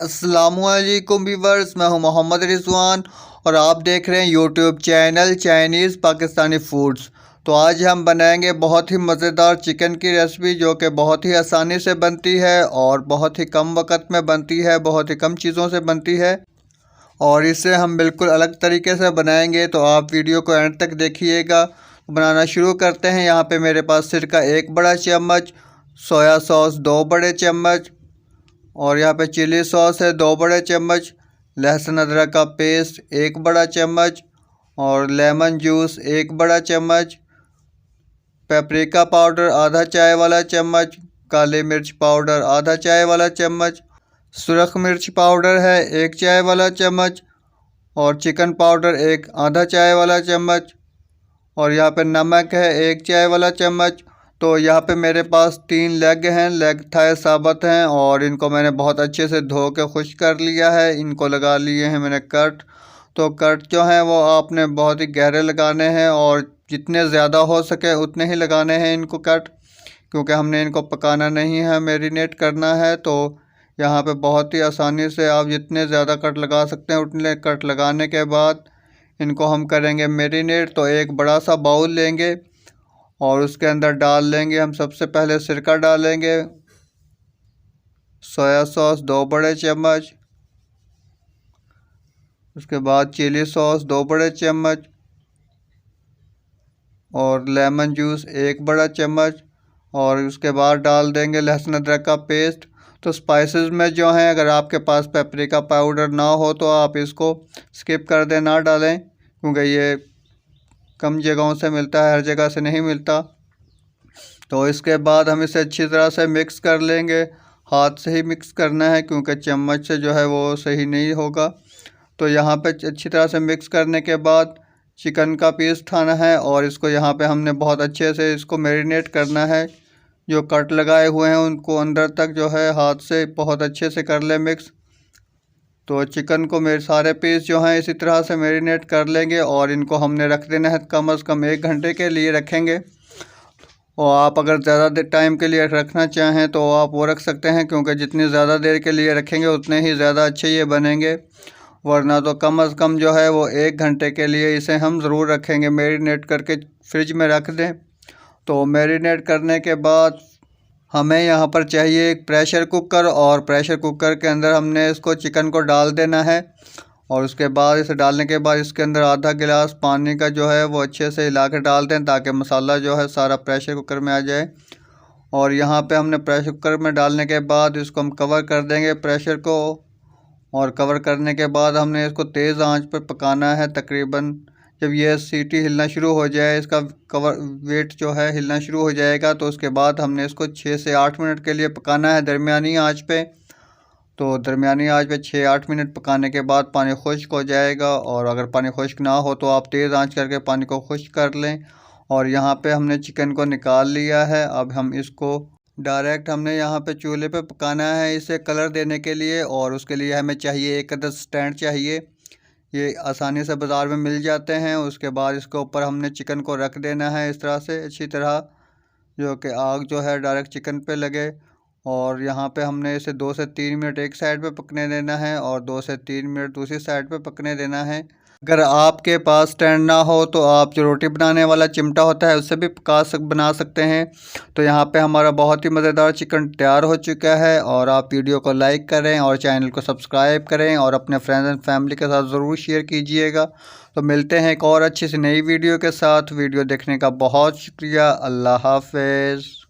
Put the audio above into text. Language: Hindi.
अस्सलामुअलैकुम व्यूअर्स, मैं हूं मोहम्मद रिजवान और आप देख रहे हैं YouTube channel Chinese Pakistani foods. तो आज हम बनाएंगे बहुत ही मज़ेदार चिकन की रेसिपी जो कि बहुत ही आसानी से बनती है और बहुत ही कम वक्त में बनती है, बहुत ही कम चीज़ों से बनती है और इसे हम बिल्कुल अलग तरीके से बनाएंगे। तो आप वीडियो को एंड तक देखिएगा। बनाना शुरू करते हैं। यहाँ पे मेरे पास सिरका 1 बड़ा चम्मच, सोया सॉस 2 बड़े चम्मच और यहाँ पे चिली सॉस है 2 बड़े चम्मच, लहसुन अदरक का पेस्ट 1 बड़ा चम्मच और लेमन जूस 1 बड़ा चम्मच, पेपरिका पाउडर आधा चाय वाला चम्मच, काली मिर्च पाउडर आधा चाय वाला चम्मच, सुरख मिर्च पाउडर है 1 चाय वाला चम्मच और चिकन पाउडर आधा चाय वाला चम्मच और यहाँ पे नमक है 1 चाय वाला चम्मच। तो यहाँ पे मेरे पास 3 लेग हैं, लेग थाई साबुत हैं और इनको मैंने बहुत अच्छे से धो के खुश कर लिया है। इनको लगा लिए हैं मैंने कट। तो कट जो हैं वो आपने बहुत ही गहरे लगाने हैं और जितने ज़्यादा हो सके उतने ही लगाने हैं इनको कट, क्योंकि हमने इनको पकाना नहीं है, मैरिनेट करना है। तो यहाँ पे बहुत ही आसानी से आप जितने ज़्यादा कट लगा सकते हैं उतने कट लगाने के बाद इनको हम करेंगे मैरिनेट। तो एक बड़ा सा बाउल लेंगे और उसके अंदर डाल लेंगे हम सबसे पहले सिरका डालेंगे, सोया सॉस 2 बड़े चम्मच, उसके बाद चिली सॉस 2 बड़े चम्मच और लेमन जूस 1 बड़ा चम्मच और उसके बाद डाल देंगे लहसुन अदरक का पेस्ट। तो स्पाइसेस में जो हैं, अगर आपके पास पेपरिका पाउडर ना हो तो आप इसको स्किप कर दें, ना डालें, क्योंकि ये कम जगहों से मिलता है, हर जगह से नहीं मिलता। तो इसके बाद हम इसे अच्छी तरह से मिक्स कर लेंगे। हाथ से ही मिक्स करना है क्योंकि चम्मच से जो है वो सही नहीं होगा। तो यहाँ पे अच्छी तरह से मिक्स करने के बाद चिकन का पीस उठाना है और इसको यहाँ पे हमने बहुत अच्छे से इसको मैरिनेट करना है। जो कट लगाए हुए हैं उनको अंदर तक जो है हाथ से बहुत अच्छे से कर ले मिक्स। तो चिकन को मेरे सारे पीस जो हैं इसी तरह से मैरिनेट कर लेंगे और इनको हमने रख देना है, कम से कम 1 घंटे के लिए रखेंगे। और आप अगर ज़्यादा टाइम के लिए रखना चाहें तो आप वो रख सकते हैं, क्योंकि जितनी ज़्यादा देर के लिए रखेंगे उतने ही ज़्यादा अच्छे ये बनेंगे। वरना तो कम से कम जो है वो 1 घंटे के लिए इसे हम ज़रूर रखेंगे, मैरिनेट करके फ्रिज में रख दें। तो मैरिनेट करने के बाद हमें यहाँ पर चाहिए एक प्रेशर कुकर और प्रेशर कुकर के अंदर हमने इसको चिकन को डाल देना है और उसके बाद इसे डालने के बाद इसके अंदर आधा गिलास पानी का जो है वो अच्छे से हिला के डाल दें ताकि मसाला जो है सारा प्रेशर कुकर में आ जाए। और यहाँ पे हमने प्रेशर कुकर में डालने के बाद इसको हम कवर कर देंगे प्रेशर को और कवर करने के बाद हमने इसको तेज़ आंच पर पकाना है। तकरीबन जब ये सीटी हिलना शुरू हो जाए, इसका कवर वेट जो है हिलना शुरू हो जाएगा, तो उसके बाद हमने इसको 6 से 8 मिनट के लिए पकाना है दरमियानी आंच पे। तो दरमियानी आंच पे 6-8 मिनट पकाने के बाद पानी खुश्क हो जाएगा और अगर पानी खुश्क ना हो तो आप तेज़ आंच करके पानी को खुश्क कर लें। और यहाँ पे हमने चिकन को निकाल लिया है। अब हम इसको डायरेक्ट हमने यहाँ पे चूल्हे पे पकाना है इसे कलर देने के लिए, और उसके लिए हमें चाहिए एक अदद स्टैंड चाहिए। ये आसानी से बाज़ार में मिल जाते हैं। उसके बाद इसके ऊपर हमने चिकन को रख देना है इस तरह से अच्छी तरह, जो कि आग जो है डायरेक्ट चिकन पे लगे। और यहाँ पे हमने इसे 2 से 3 मिनट एक साइड पे पकने देना है और 2 से 3 मिनट दूसरी साइड पे पकने देना है। अगर आपके पास स्टैंड ना हो तो आप जो रोटी बनाने वाला चिमटा होता है उससे भी बना सकते हैं। तो यहाँ पे हमारा बहुत ही मज़ेदार चिकन तैयार हो चुका है। और आप वीडियो को लाइक करें और चैनल को सब्सक्राइब करें और अपने फ्रेंड्स एंड फैमिली के साथ ज़रूर शेयर कीजिएगा। तो मिलते हैं एक और अच्छी सी नई वीडियो के साथ। वीडियो देखने का बहुत शुक्रिया। अल्लाह हाफ़िज़।